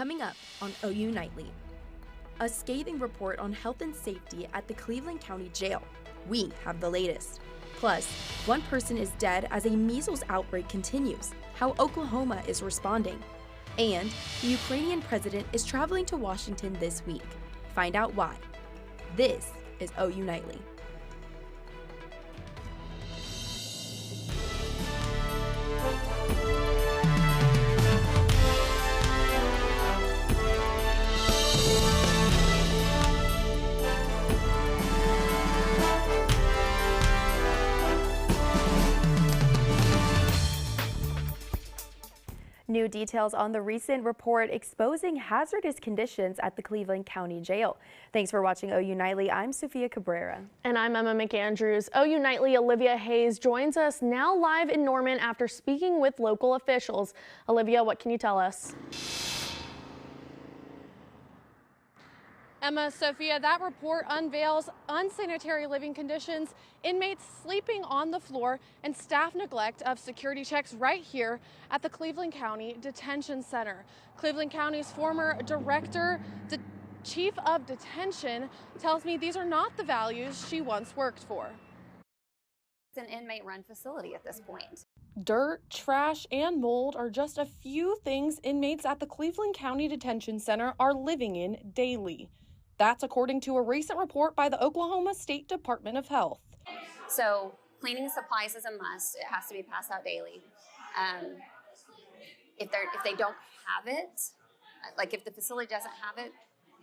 Coming up on OU Nightly, a scathing report on health and safety at the Cleveland County Jail. We have the latest. Plus, one person is dead as a measles outbreak continues, how Oklahoma is responding. And the Ukrainian president is traveling to Washington this week. Find out why. This is OU Nightly. New details on the recent report exposing hazardous conditions at the Cleveland County Jail. Thanks for watching OU Nightly. I'm Sophia Cabrera. And I'm Emma McAndrews. OU Nightly Olivia Hayes joins us now live in Norman after speaking with local officials. Olivia, what can you tell us? Emma, Sophia, that report unveils unsanitary living conditions, inmates sleeping on the floor, and staff neglect of security checks right here at the Cleveland County Detention Center. Cleveland County's former chief of detention tells me these are not the values she once worked for. It's an inmate-run facility at this point. Dirt, trash, and mold are just a few things inmates at the Cleveland County Detention Center are living in daily. That's according to a recent report by the Oklahoma State Department of Health. So cleaning supplies is a must. It has to be passed out daily. If they don't have it, like if the facility doesn't have it,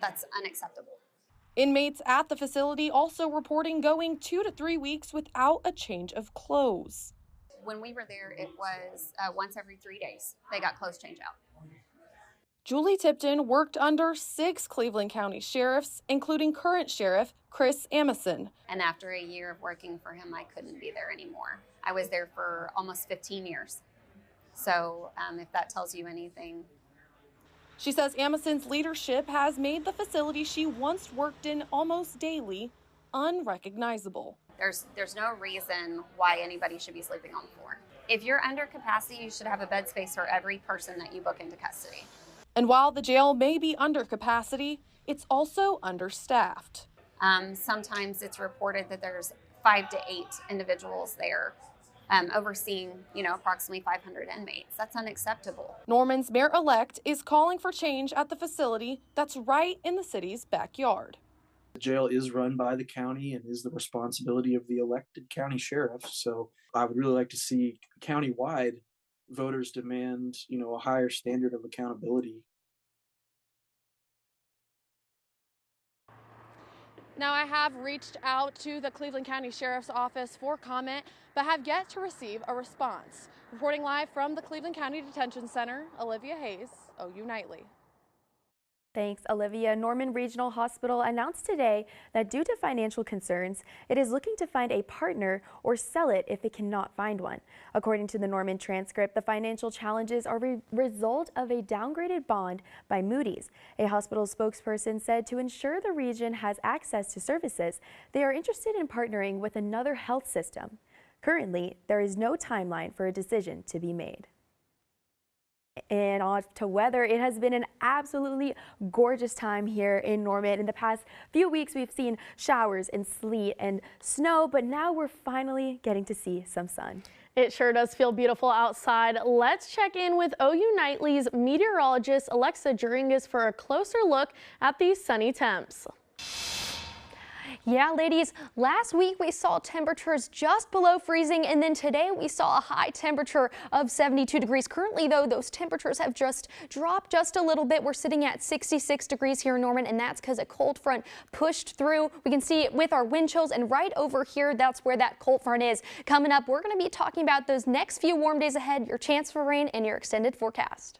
that's unacceptable. Inmates at the facility also reporting going 2 to 3 weeks without a change of clothes. When we were there, it was once every 3 days. They got clothes change out. Julie Tipton worked under 6 Cleveland County sheriffs, including current sheriff Chris Amison. And after a year of working for him, I couldn't be there anymore. I was there for almost 15 years. So if that tells you anything. She says Amison's leadership has made the facility she once worked in almost daily unrecognizable. There's no reason why anybody should be sleeping on the floor. If you're under capacity, you should have a bed space for every person that you book into custody. And while the jail may be under capacity, it's also understaffed. Sometimes it's reported that there's 5 to 8 individuals there overseeing, approximately 500 inmates. That's unacceptable. Norman's mayor-elect is calling for change at the facility that's right in the city's backyard. The jail is run by the county and is the responsibility of the elected county sheriff. So I would really like to see countywide voters demand, a higher standard of accountability. Now, I have reached out to the Cleveland County Sheriff's Office for comment, but have yet to receive a response. Reporting live from the Cleveland County Detention Center, Olivia Hayes, OU Nightly. Thanks, Olivia. Norman Regional Hospital announced today that due to financial concerns, it is looking to find a partner or sell it if it cannot find one. According to the Norman transcript, the financial challenges are a result of a downgraded bond by Moody's. A hospital spokesperson said to ensure the region has access to services, they are interested in partnering with another health system. Currently, there is no timeline for a decision to be made. And on to weather, it has been an absolutely gorgeous time here in Norman. In the past few weeks, we've seen showers and sleet and snow, but now we're finally getting to see some sun. It sure does feel beautiful outside. Let's check in with OU Nightly's meteorologist Alexa Juringas for a closer look at these sunny temps. Yeah, ladies, last week we saw temperatures just below freezing, and then today we saw a high temperature of 72 degrees. Currently, though, those temperatures have just dropped just a little bit. We're sitting at 66 degrees here in Norman, and that's because a cold front pushed through. We can see it with our wind chills, and right over here, that's where that cold front is. Coming up, we're going to be talking about those next few warm days ahead, your chance for rain, and your extended forecast.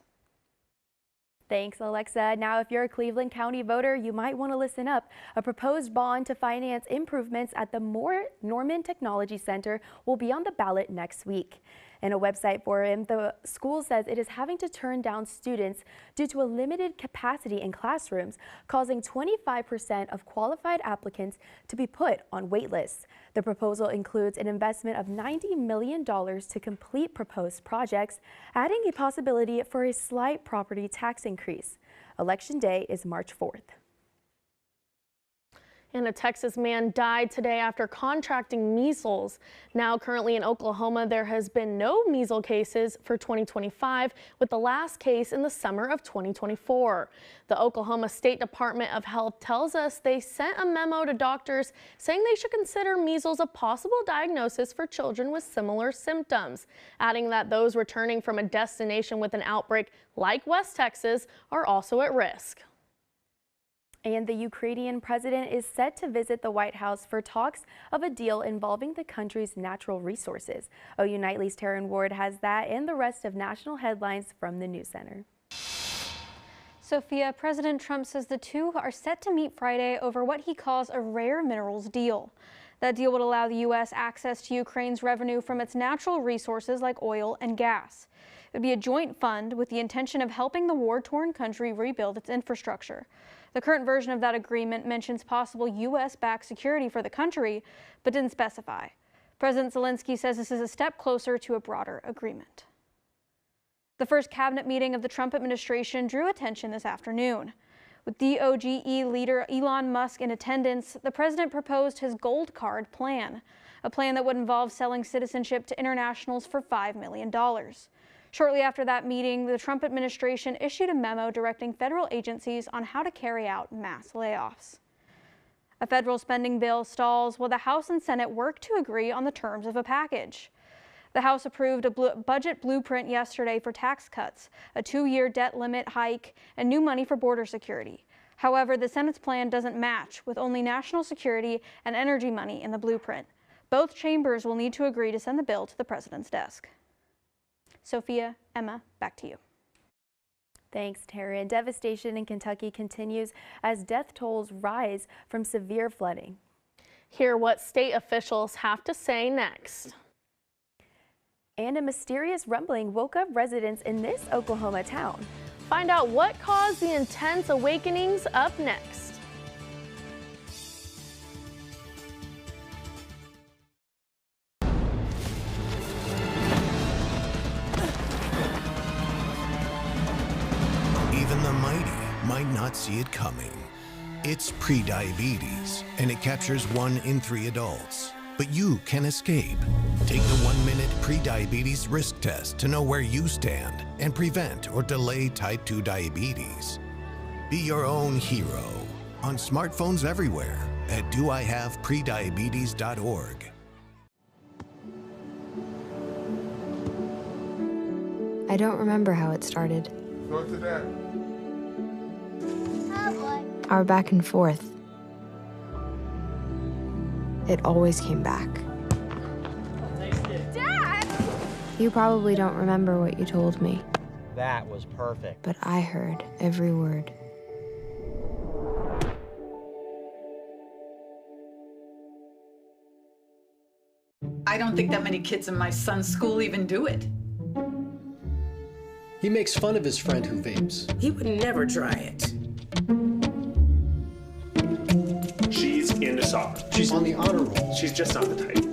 Thanks, Alexa. Now, if you're a Cleveland County voter, you might want to listen up. A proposed bond to finance improvements at the Norman Technology Center will be on the ballot next week. In a website forum, the school says it is having to turn down students due to a limited capacity in classrooms, causing 25% of qualified applicants to be put on wait lists. The proposal includes an investment of $90 million to complete proposed projects, adding a possibility for a slight property tax increase. Election Day is March 4th. And a Texas man died today after contracting measles. Now currently in Oklahoma, there has been no measles cases for 2025, with the last case in the summer of 2024. The Oklahoma State Department of Health tells us they sent a memo to doctors saying they should consider measles a possible diagnosis for children with similar symptoms, adding that those returning from a destination with an outbreak like West Texas are also at risk. And the Ukrainian president is set to visit the White House for talks of a deal involving the country's natural resources. OU Nightly's Taryn Ward has that and the rest of national headlines from the News Center. Sophia, President Trump says the two are set to meet Friday over what he calls a rare minerals deal. That deal would allow the U.S. access to Ukraine's revenue from its natural resources like oil and gas. It would be a joint fund with the intention of helping the war-torn country rebuild its infrastructure. The current version of that agreement mentions possible U.S.-backed security for the country, but didn't specify. President Zelensky says this is a step closer to a broader agreement. The first cabinet meeting of the Trump administration drew attention this afternoon. With DOGE leader Elon Musk in attendance, the president proposed his Gold Card plan, a plan that would involve selling citizenship to internationals for $5 million. Shortly after that meeting, the Trump administration issued a memo directing federal agencies on how to carry out mass layoffs. A federal spending bill stalls while the House and Senate work to agree on the terms of a package. The House approved a budget blueprint yesterday for tax cuts, a 2-year debt limit hike, and new money for border security. However, the Senate's plan doesn't match, with only national security and energy money in the blueprint. Both chambers will need to agree to send the bill to the president's desk. Sophia, Emma, back to you. Thanks, Taryn. Devastation in Kentucky continues as death tolls rise from severe flooding. Hear what state officials have to say next. And a mysterious rumbling woke up residents in this Oklahoma town. Find out what caused the intense awakenings up next. Even the mighty might not see it coming. It's prediabetes, and it captures 1 in 3 adults. But you can escape. Take the 1-minute prediabetes risk test to know where you stand and prevent or delay type 2 diabetes. Be your own hero on smartphones everywhere at doihaveprediabetes.org. I don't remember how it started. Go to that. Our back and forth. It always came back. Dad! You probably don't remember what you told me. That was perfect. But I heard every word. I don't think that many kids in my son's school even do it. He makes fun of his friend who vapes. He would never try it. She's into soccer. She's on the honor roll. She's just not the type.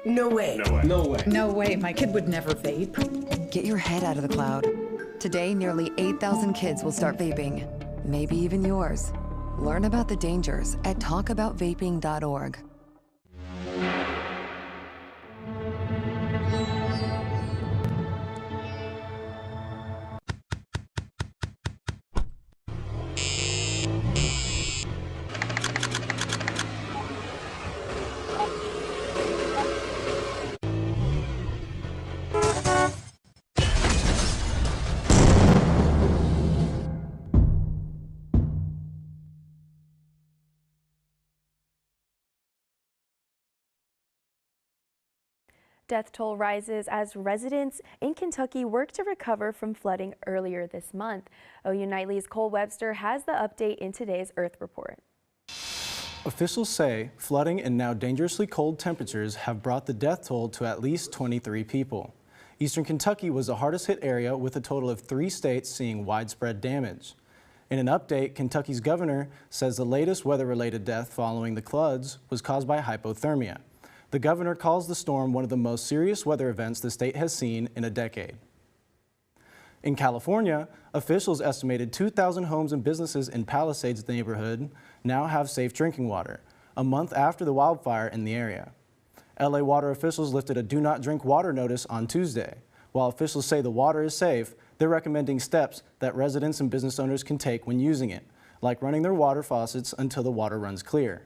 No way. No way. No way. No way, my kid would never vape. Get your head out of the cloud. Today, nearly 8,000 kids will start vaping. Maybe even yours. Learn about the dangers at talkaboutvaping.org. Death toll rises as residents in Kentucky work to recover from flooding earlier this month. OU Nightly's Cole Webster has the update in today's Earth Report. Officials say flooding and now dangerously cold temperatures have brought the death toll to at least 23 people. Eastern Kentucky was the hardest hit area, with a total of 3 states seeing widespread damage. In an update, Kentucky's governor says the latest weather-related death following the floods was caused by hypothermia. The governor calls the storm one of the most serious weather events the state has seen in a decade. In California, officials estimated 2,000 homes and businesses in Palisades neighborhood now have safe drinking water, a month after the wildfire in the area. LA water officials lifted a do not drink water notice on Tuesday. While officials say the water is safe, they're recommending steps that residents and business owners can take when using it, like running their water faucets until the water runs clear.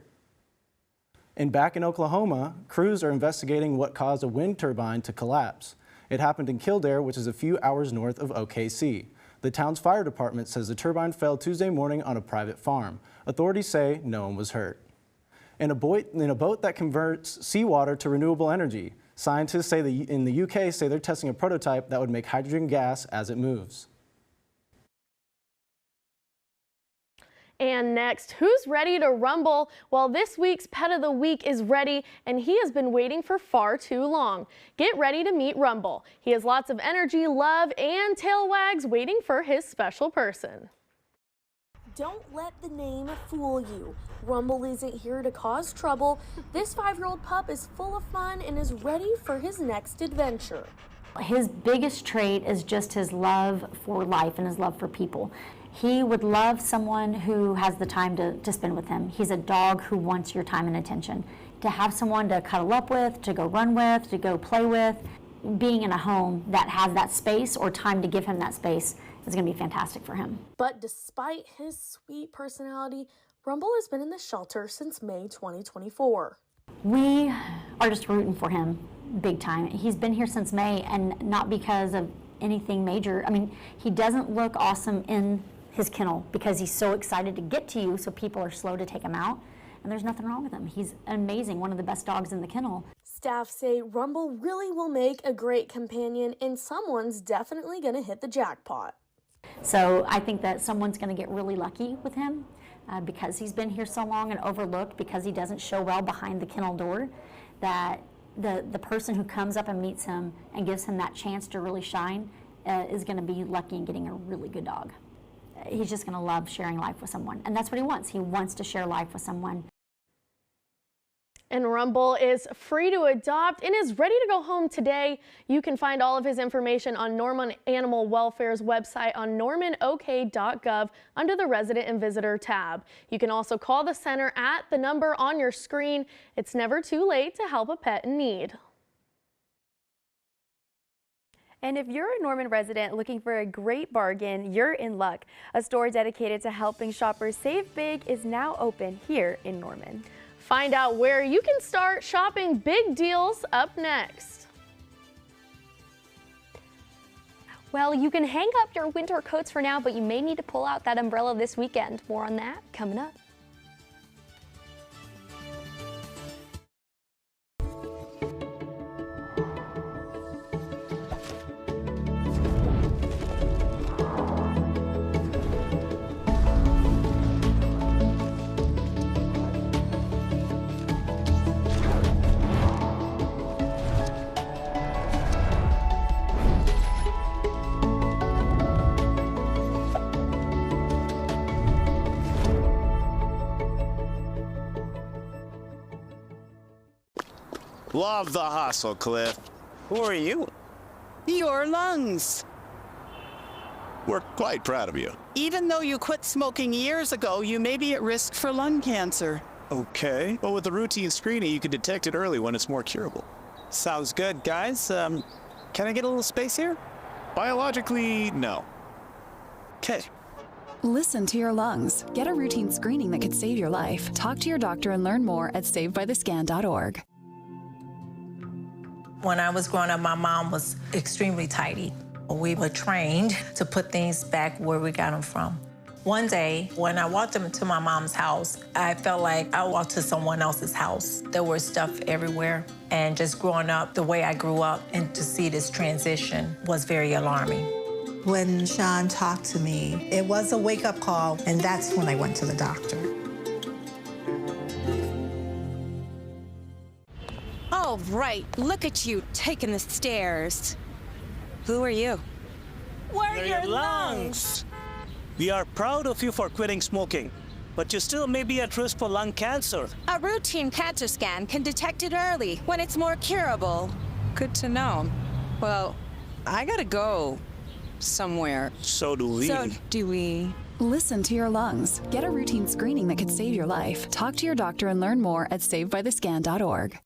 And back in Oklahoma, crews are investigating what caused a wind turbine to collapse. It happened in Kildare, which is a few hours north of OKC. The town's fire department says the turbine fell Tuesday morning on a private farm. Authorities say no one was hurt. In a boat that converts seawater to renewable energy, scientists say in the UK say they're testing a prototype that would make hydrogen gas as it moves. And next, who's ready to rumble? Well, this week's Pet of the Week is ready, and he has been waiting for far too long. Get ready to meet Rumble. He has lots of energy, love, and tail wags waiting for his special person. Don't let the name fool you. Rumble isn't here to cause trouble. This 5-year-old pup is full of fun and is ready for his next adventure. His biggest trait is just his love for life and his love for people. He would love someone who has the time to spend with him. He's a dog who wants your time and attention. To have someone to cuddle up with, to go run with, to go play with, being in a home that has that space or time to give him that space is going to be fantastic for him. But despite his sweet personality, Rumble has been in the shelter since May 2024. We are just rooting for him big time. He's been here since May, and not because of anything major. I mean, he doesn't look awesome in his kennel because he's so excited to get to you, so people are slow to take him out, and there's nothing wrong with him. He's amazing, one of the best dogs in the kennel. Staff say Rumble really will make a great companion, and someone's definitely going to hit the jackpot. So I think that someone's going to get really lucky with him because he's been here so long and overlooked, because he doesn't show well behind the kennel door, that the person who comes up and meets him and gives him that chance to really shine is going to be lucky in getting a really good dog. He's just going to love sharing life with someone, and that's what he wants. He wants to share life with someone. And Rumble is free to adopt and is ready to go home today. You can find all of his information on Norman Animal Welfare's website on normanok.gov under the Resident and Visitor tab. You can also call the center at the number on your screen. It's never too late to help a pet in need. And if you're a Norman resident looking for a great bargain, you're in luck. A store dedicated to helping shoppers save big is now open here in Norman. Find out where you can start shopping big deals up next. Well, you can hang up your winter coats for now, but you may need to pull out that umbrella this weekend. More on that coming up. Love the hustle, Cliff. Who are you? Your lungs. We're quite proud of you. Even though you quit smoking years ago, you may be at risk for lung cancer. Okay. Well, with the routine screening, you can detect it early when it's more curable. Sounds good, guys. Can I get a little space here? Biologically, no. Okay. Listen to your lungs. Get a routine screening that could save your life. Talk to your doctor and learn more at savedbythescan.org. When I was growing up, my mom was extremely tidy. We were trained to put things back where we got them from. One day, when I walked into my mom's house, I felt like I walked to someone else's house. There was stuff everywhere. And just growing up the way I grew up, and to see this transition was very alarming. When Sean talked to me, it was a wake-up call, and that's when I went to the doctor. Oh, right. Look at you taking the stairs. Who are you? We're your lungs. We are proud of you for quitting smoking, but you still may be at risk for lung cancer. A routine cancer scan can detect it early when it's more curable. Good to know. Well, I gotta go. somewhere. So do we. So do we. Listen to your lungs. Get a routine screening that could save your life. Talk to your doctor and learn more at SavedByTheScan.org.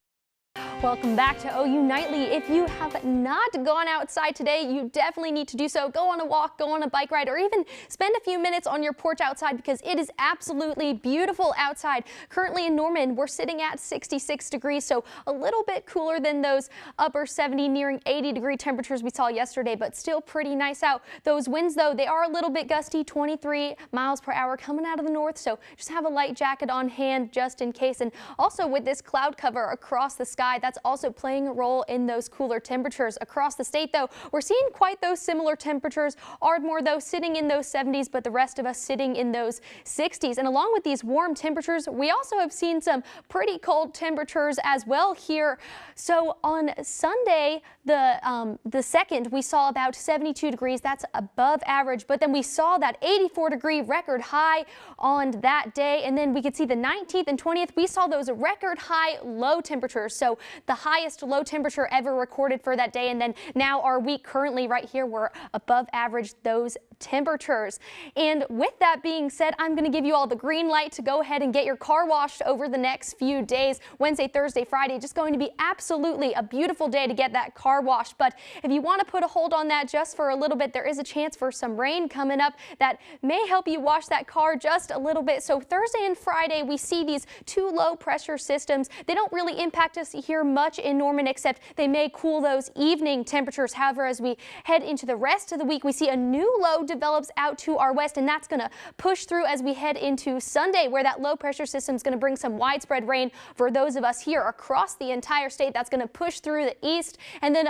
Welcome back to OU Nightly. If you have not gone outside today, you definitely need to do so. Go on a walk, go on a bike ride, or even spend a few minutes on your porch outside because it is absolutely beautiful outside. Currently in Norman, we're sitting at 66 degrees, so a little bit cooler than those upper 70, nearing 80-degree temperatures we saw yesterday, but still pretty nice out. Those winds, though, they are a little bit gusty, 23 miles per hour coming out of the north, so just have a light jacket on hand just in case. And also with this cloud cover across the sky, that's also playing a role in those cooler temperatures across the state. Though we're seeing quite those similar temperatures. Ardmore, though, sitting in those 70s, but the rest of us sitting in those 60s. And along with these warm temperatures, we also have seen some pretty cold temperatures as well here. So on Sunday, the 2nd, we saw about 72 degrees. That's above average. But then we saw that 84-degree record high on that day. And then we could see the 19th and 20th. We saw those record high low temperatures. So the highest low temperature ever recorded for that day. And then now our week currently right here, we're above average those temperatures. And with that being said, I'm going to give you all the green light to go ahead and get your car washed over the next few days. Wednesday, Thursday, Friday, just going to be absolutely a beautiful day to get that car washed. But if you want to put a hold on that just for a little bit, there is a chance for some rain coming up that may help you wash that car just a little bit. So Thursday and Friday, we see these two low pressure systems. They don't really impact us here much in Norman, except they may cool those evening temperatures. However, as we head into the rest of the week, we see a new low develops out to our west, and that's going to push through as we head into Sunday, where that low pressure system is going to bring some widespread rain for those of us here across the entire state. That's going to push through the east, and then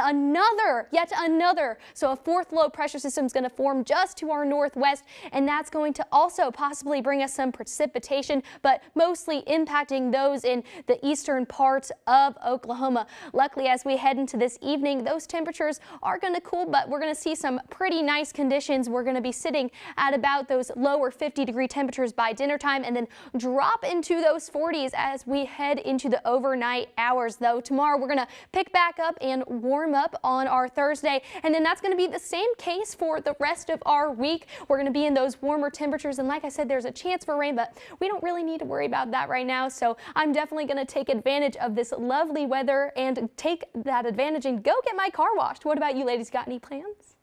yet another. So a fourth low pressure system is going to form just to our northwest, and that's going to also possibly bring us some precipitation, but mostly impacting those in the eastern parts of Oklahoma. Luckily, as we head into this evening, those temperatures are going to cool, but we're going to see some pretty nice conditions. We're going to be sitting at about those lower 50-degree temperatures by dinner time, and then drop into those 40s as we head into the overnight hours. Though tomorrow we're going to pick back up and warm up on our Thursday, and then that's going to be the same case for the rest of our week. We're going to be in those warmer temperatures, and like I said, there's a chance for rain, but we don't really need to worry about that right now. So I'm definitely going to take advantage of this lovely weather and take that advantage and go get my car washed. What about you ladies? Got any plans?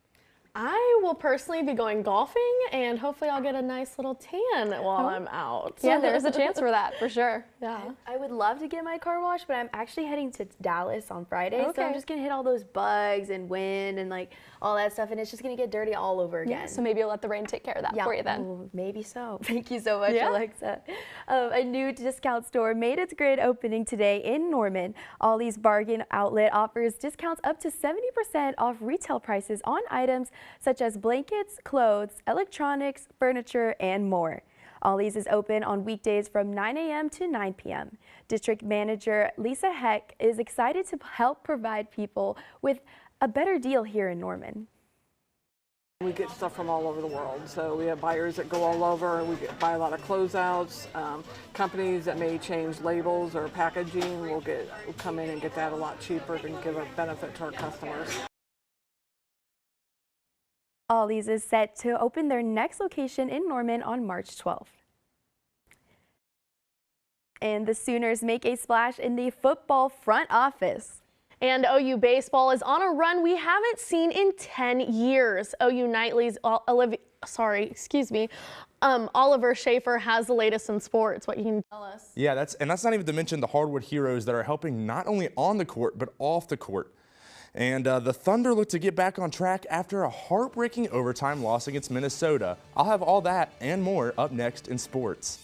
I will personally be going golfing, and hopefully I'll get a nice little tan while I'm out. Yeah, there's a chance for that, for sure. Yeah. I would love to get my car washed, but I'm actually heading to Dallas on Friday, so Okay. I'm just going to hit all those bugs and wind and like all that stuff, and it's just going to get dirty all over again. Yeah, so maybe you'll let the rain take care of that for you then. Ooh, maybe so. Thank you so much, Yeah. Alexa. A new discount store made its grand opening today in Norman. Ollie's Bargain Outlet offers discounts up to 70% off retail prices on items such as blankets, clothes, electronics, furniture, and more. Ollie's is open on weekdays from 9 a.m. to 9 p.m. District Manager Lisa Heck is excited to help provide people with a better deal here in Norman. We get stuff from all over the world, so we have buyers that go all over. We buy a lot of closeouts. Companies that may change labels or packaging will come in and get that a lot cheaper to give a benefit to our customers. Ollie's is set to open their next location in Norman on March 12th. And the Sooners make a splash in the football front office. And OU baseball is on a run we haven't seen in 10 years. OU Nightly's Oliver Schaefer has the latest in sports. What you can tell us? Yeah, that's not even to mention the hardwood heroes that are helping not only on the court but off the court. And the Thunder look to get back on track after a heartbreaking overtime loss against Minnesota. I'll have all that and more up next in sports.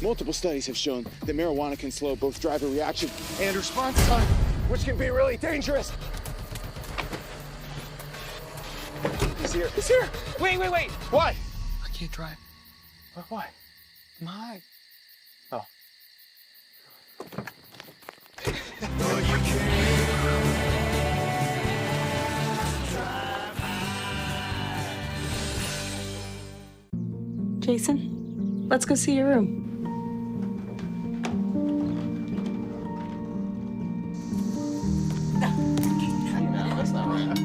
Multiple studies have shown that marijuana can slow both driver reaction and response time, which can be really dangerous. He's here. He's here. Wait. What? I can't drive. Why? My. Oh. Jason, let's go see your room. No, that's not right.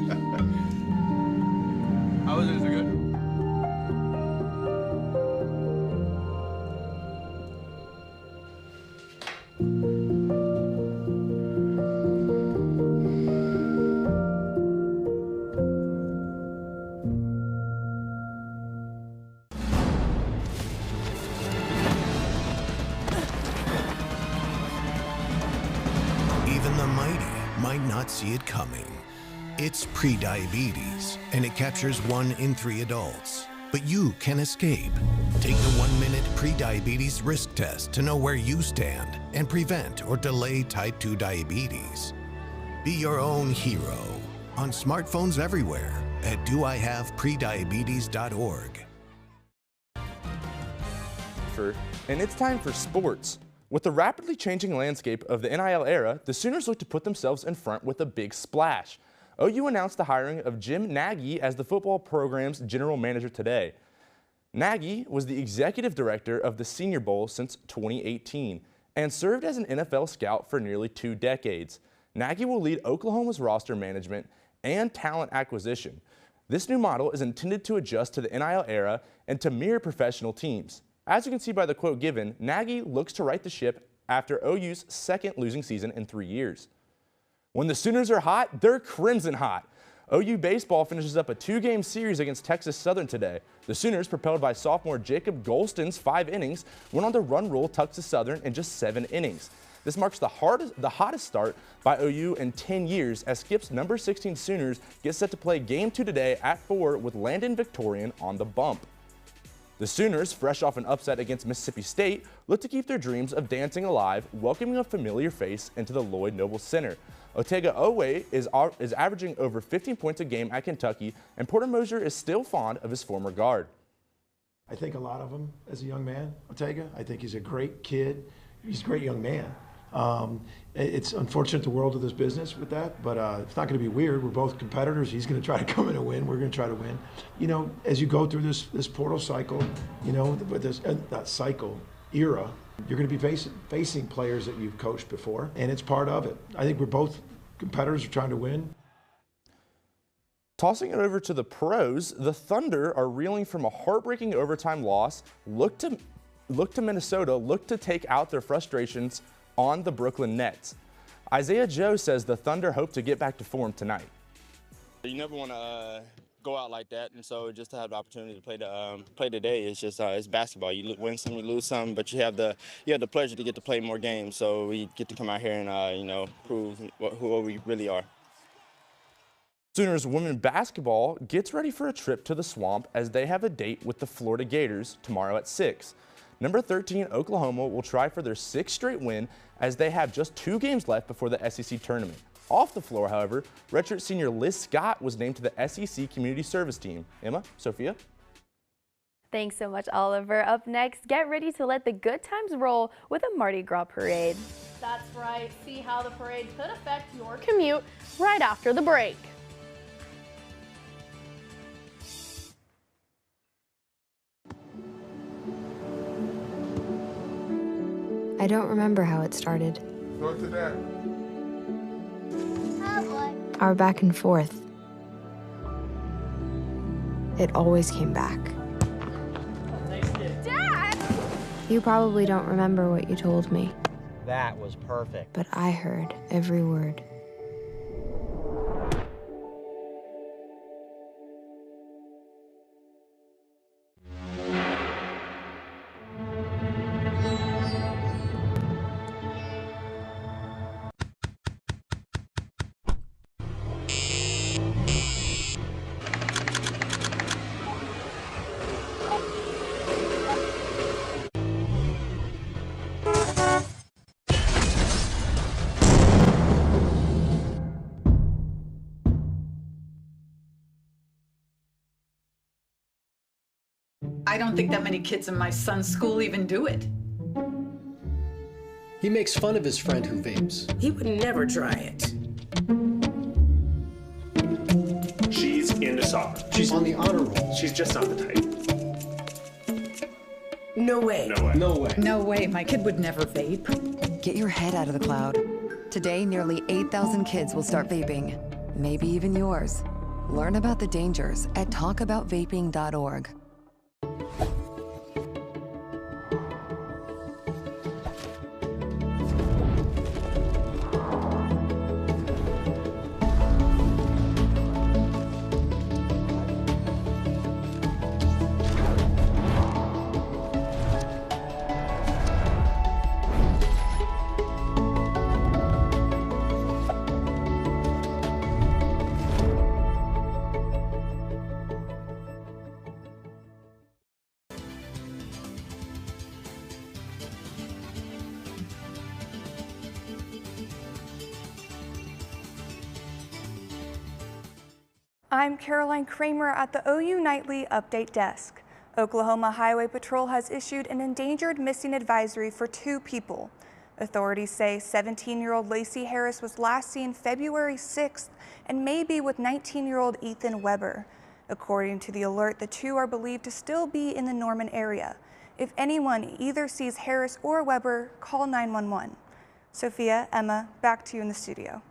How was it? Is it good? Even the mighty might not see it coming. It's prediabetes, and it captures 1 in 3 adults. But you can escape. Take the 1-minute prediabetes risk test to know where you stand and prevent or delay type 2 diabetes. Be your own hero on smartphones everywhere at doihaveprediabetes.org. And it's time for sports. With the rapidly changing landscape of the NIL era, the Sooners look to put themselves in front with a big splash. OU announced the hiring of Jim Nagy as the football program's general manager today. Nagy was the executive director of the Senior Bowl since 2018 and served as an NFL scout for nearly 2 decades. Nagy will lead Oklahoma's roster management and talent acquisition. This new model is intended to adjust to the NIL era and to mirror professional teams. As you can see by the quote given, Nagy looks to right the ship after OU's 2nd losing season in 3 years. When the Sooners are hot, they're crimson hot. OU baseball finishes up a 2-game series against Texas Southern today. The Sooners, propelled by sophomore Jacob Golston's 5 innings, went on to run-rule Texas Southern in just 7 innings. This marks the hottest start by OU in 10 years as Skip's number 16 Sooners get set to play Game 2 today at 4 with Landon Victorian on the bump. The Sooners, fresh off an upset against Mississippi State, look to keep their dreams of dancing alive, welcoming a familiar face into the Lloyd Noble Center. Otega Oweh is averaging over 15 points a game at Kentucky, and Porter Moser is still fond of his former guard. I think a lot of him as a young man, Otega. I think he's a great kid. He's a great young man. It's unfortunate the world of this business with that, but it's not going to be weird. We're both competitors. He's going to try to come in and win. We're going to try to win. You know, as you go through this portal cycle, you know, with this cycle era, you're going to be facing players that you've coached before, and it's part of it. I think we're both competitors are trying to win. Tossing it over to the pros, the Thunder are reeling from a heartbreaking overtime loss. Look to Minnesota, look to take out their frustrations on the Brooklyn Nets. Isaiah Joe says the Thunder hope to get back to form tonight. You never want to go out like that, and so just to have the opportunity to play today is just it's basketball. You win some, you lose some, but you have the pleasure to get to play more games. So we get to come out here and prove who we really are. Sooners women basketball gets ready for a trip to the Swamp as they have a date with the Florida Gators tomorrow at 6. Number 13 Oklahoma will try for their 6th straight win as they have just 2 games left before the SEC tournament. Off the floor, however, redshirt senior Liz Scott was named to the SEC Community Service Team. Emma, Sophia? Thanks so much, Oliver. Up next, get ready to let the good times roll with a Mardi Gras parade. That's right. See how the parade could affect your commute right after the break. I don't remember how it started. Go to that. Our back and forth. It always came back. Dad! You probably don't remember what you told me, That was perfect. but I heard every word. I don't think that many kids in my son's school even do it. He makes fun of his friend who vapes. He would never try it. She's into soccer. She's on the honor roll. She's just not the type. No way. No way. No way. No way, my kid would never vape. Get your head out of the cloud. Today, nearly 8,000 kids will start vaping. Maybe even yours. Learn about the dangers at talkaboutvaping.org. I'm Caroline Kramer at the OU Nightly Update Desk. Oklahoma Highway Patrol has issued an endangered missing advisory for 2 people. Authorities say 17-year-old Lacey Harris was last seen February 6th and may be with 19-year-old Ethan Weber. According to the alert, the 2 are believed to still be in the Norman area. If anyone either sees Harris or Weber, call 911. Sophia, Emma, back to you in the studio.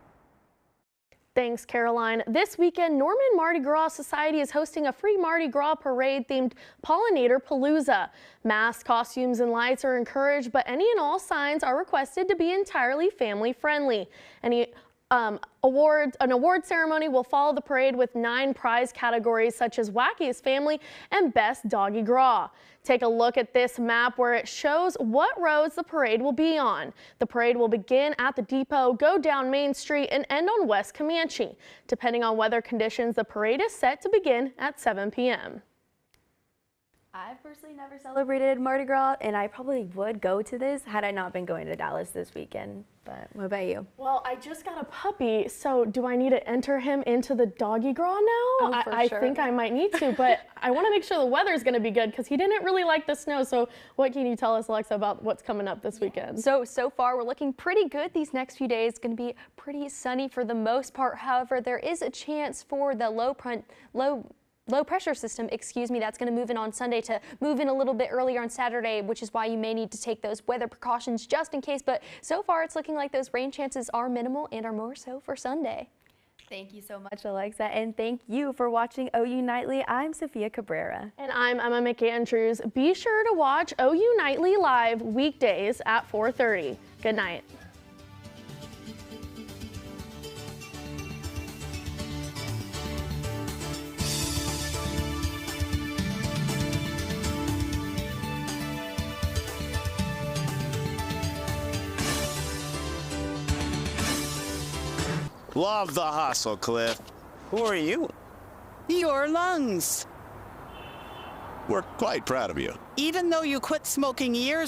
Thanks, Caroline. This weekend, Norman Mardi Gras Society is hosting a free Mardi Gras parade themed Pollinator Palooza. Masks, costumes, and lights are encouraged, but any and all signs are requested to be entirely family friendly. An award ceremony will follow the parade with 9 prize categories such as Wackiest Family and Best Doggy Gras. Take a look at this map where it shows what roads the parade will be on. The parade will begin at the depot, go down Main Street, and end on West Comanche. Depending on weather conditions, the parade is set to begin at 7 p.m. I've personally never celebrated Mardi Gras, and I probably would go to this had I not been going to Dallas this weekend. But what about you? Well, I just got a puppy, so do I need to enter him into the Doggy Gras now? Oh, for I sure. think I might need to, but I want to make sure the weather's going to be good because he didn't really like the snow. So what can you tell us, Alexa, about what's coming up this weekend? So far we're looking pretty good these next few days. Going to be pretty sunny for the most part. However, there is a chance for the low pressure system, that's going to move in on Sunday to move in a little bit earlier on Saturday, which is why you may need to take those weather precautions just in case. But so far it's looking like those rain chances are minimal and are more so for Sunday. Thank you so much, Alexa, and thank you for watching OU Nightly. I'm Sophia Cabrera. And I'm Emma McAndrews. Be sure to watch OU Nightly live weekdays at 4:30. Good night. Love the hustle, Cliff. Who are you? Your lungs. We're quite proud of you. Even though you quit smoking years